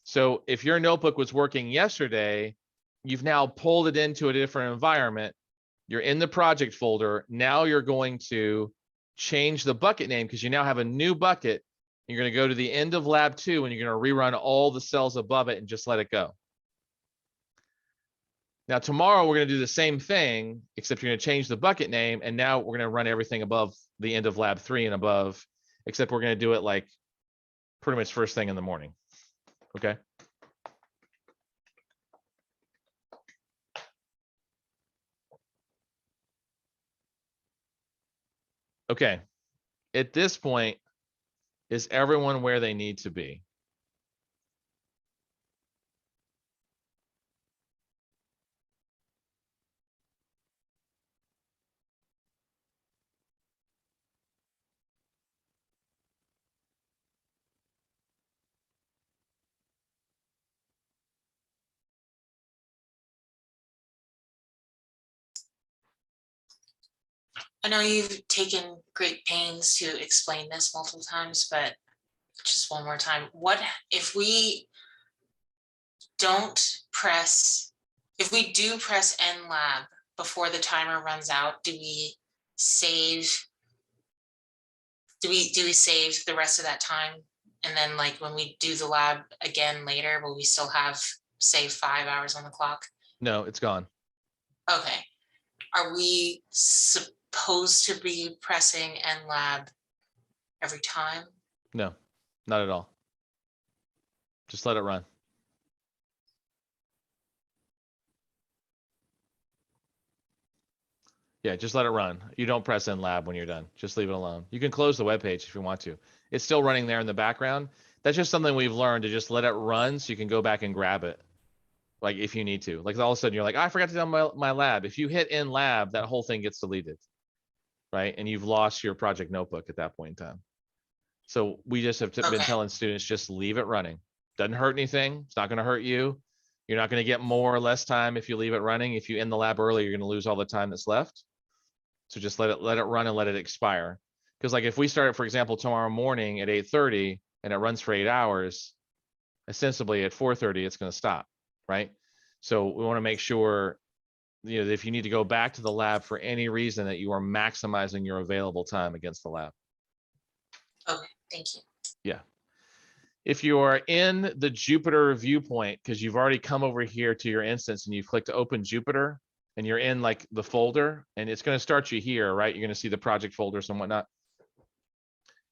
So if your notebook was working yesterday, you've now pulled it into a different environment. You're in the project folder. Now you're going to change the bucket name because you now have a new bucket. You're going to go to the end of lab 2 and you're going to rerun all the cells above it and just let it go. Now, tomorrow we're going to do the same thing, except you're going to change the bucket name. And now we're going to run everything above the end of lab 3 and above, except we're going to do it like pretty much first thing in the morning. Okay. Okay. At this point, is everyone where they need to be? I know you've taken great pains to explain this multiple times, but just one more time, what if we don't press, if we do press end lab before the timer runs out, do we save, do we save the rest of that time? And then like when we do the lab again later, will we still have, say, 5 hours on the clock? No, it's gone. Okay. Are we supposed to be pressing end lab every time? No, not at all. Just let it run. Yeah, just let it run. You don't press end lab when you're done. Just leave it alone. You can close the web page if you want to. It's still running there in the background. That's just something we've learned, to just let it run so you can go back and grab it. Like if you need to. Like all of a sudden you're like, I forgot to do my lab. If you hit end lab, that whole thing gets deleted. Right? And you've lost your project notebook at that point in time. So we just have been telling students, just leave it running. Doesn't hurt anything. It's not going to hurt you. You're not going to get more or less time if you leave it running. If you end the lab early, you're going to lose all the time that's left. So just let it run and let it expire. Because like if we start, for example, tomorrow morning at 8:30 and it runs for 8 hours, ostensibly at 4:30, it's going to stop, right? So we want to make sure, you know, that if you need to go back to the lab for any reason, that you are maximizing your available time against the lab. Okay, thank you. Yeah. If you are in the Jupyter viewpoint, because you've already come over here to your instance and you've clicked open Jupyter, and you're in like the folder, and it's going to start you here, right? You're going to see the project folders and whatnot.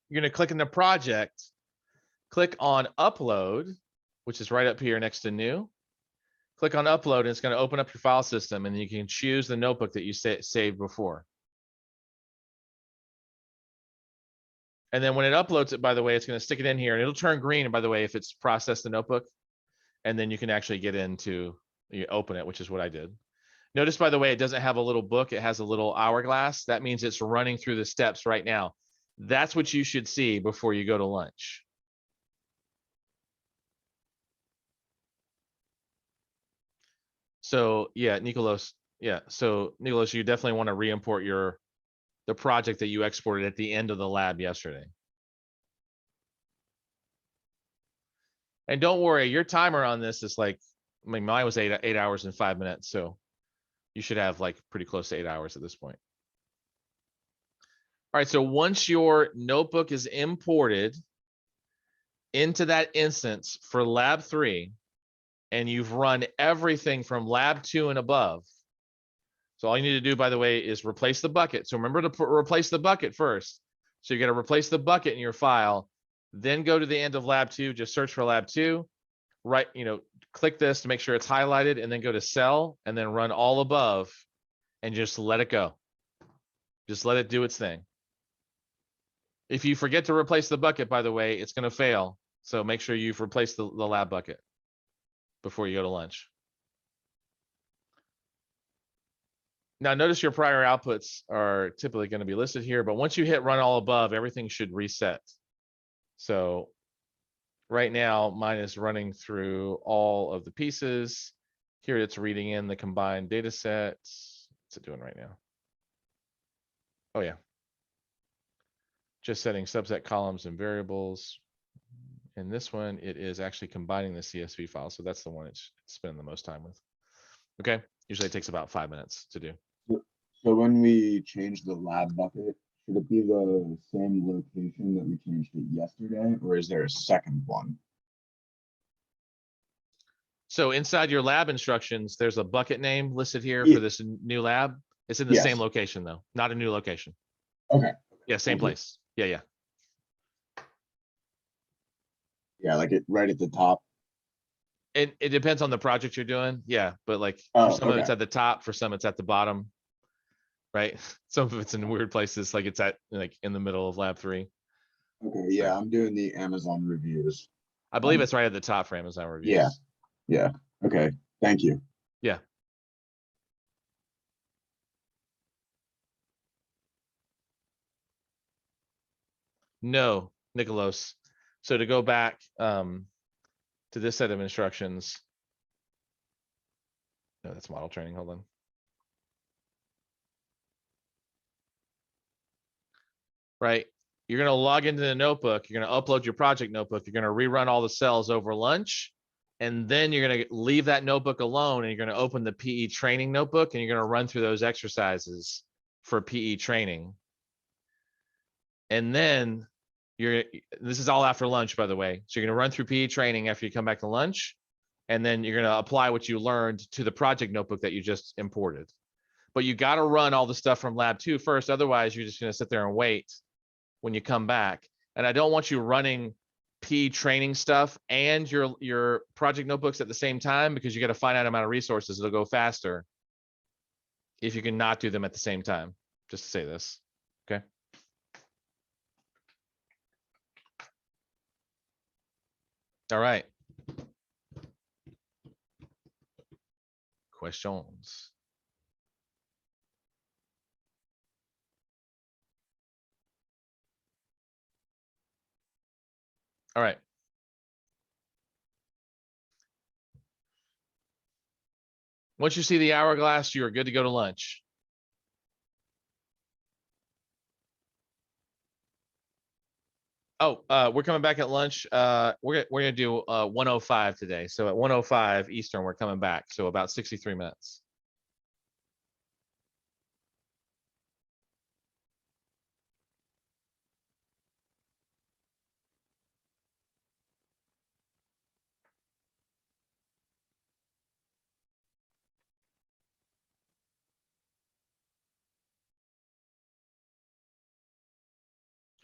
You're going to click in the project, click on upload, which is right up here next to new. Click on upload, and it's going to open up your file system, and you can choose the notebook that you saved before. And then when it uploads it, by the way, it's going to stick it in here, and it'll turn green, by the way, if it's processed the notebook. And then you can actually get into, you open it, which is what I did. Notice, by the way, it doesn't have a little book. It has a little hourglass. That means it's running through the steps right now. That's what you should see before you go to lunch. So yeah, Nicolas. Yeah, so Nicolas, you definitely want to re-import the project that you exported at the end of the lab yesterday. And don't worry, your timer on this is like, I mean, mine was 8 hours and 5 minutes. So you should have like pretty close to 8 hours at this point. All right, so once your notebook is imported into that instance for lab 3, and you've run everything from lab 2 and above. So all you need to do, by the way, is replace the bucket. So remember to replace the bucket first. So you got to replace the bucket in your file, then go to the end of lab 2, just search for lab 2, right, click this to make sure it's highlighted, and then go to cell and then run all above and just let it go. Just let it do its thing. If you forget to replace the bucket, by the way, it's going to fail. So make sure you've replaced the lab bucket before you go to lunch. Now notice your prior outputs are typically going to be listed here, but once you hit run all above, everything should reset. So right now mine is running through all of the pieces. Here it's reading in the combined data set. What's it doing right now? Oh yeah. Just setting subset columns and variables. In this one, it is actually combining the CSV file. So that's the one it's spending the most time with. Okay. Usually it takes about 5 minutes to do. So when we change the lab bucket, should it be the same location that we changed it yesterday, or is there a second one? So inside your lab instructions, there's a bucket name listed here Yeah. for this new lab. It's in the Yes. same location though, not a new location. Okay. Yeah, same Thank you. place. Yeah, yeah. Yeah, like it right at the top. It depends on the project you're doing. Yeah, but like Oh, for some of it's okay. at the top, for some it's at the bottom. Right? Some of it's in weird places, like it's at like in the middle of lab 3. Okay, yeah, I'm doing the Amazon reviews. I believe it's right at the top for Amazon reviews. Yeah. Yeah, okay, thank you. Yeah. No, Nicholas. So to go back to this set of instructions. No, that's model training. Hold on. Right. You're going to log into the notebook. You're going to upload your project notebook. You're going to rerun all the cells over lunch. And then you're going to leave that notebook alone, and you're going to open the PE training notebook, and you're going to run through those exercises for PE training. And then this is all after lunch, by the way. So you're going to run through PE training after you come back to lunch. And then you're going to apply what you learned to the project notebook that you just imported. But you got to run all the stuff from lab 2 first. Otherwise, you're just going to sit there and wait when you come back. And I don't want you running PE training stuff and your project notebooks at the same time, because you got a finite amount of resources. It'll go faster if you can not do them at the same time. Just to say this. Okay. All right. Questions. All right. Once you see the hourglass, you are good to go to lunch. Oh, we're coming back at lunch. We're gonna do 105 today. So at 105 Eastern, we're coming back. So about 63 minutes.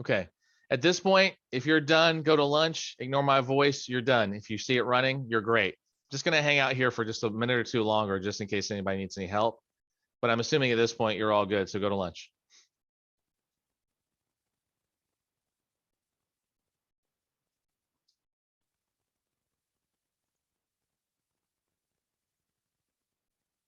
Okay. At this point, if you're done, go to lunch, ignore my voice, you're done. If you see it running, you're great. Just gonna hang out here for just a minute or two longer, just in case anybody needs any help. But I'm assuming at this point, you're all good, so go to lunch.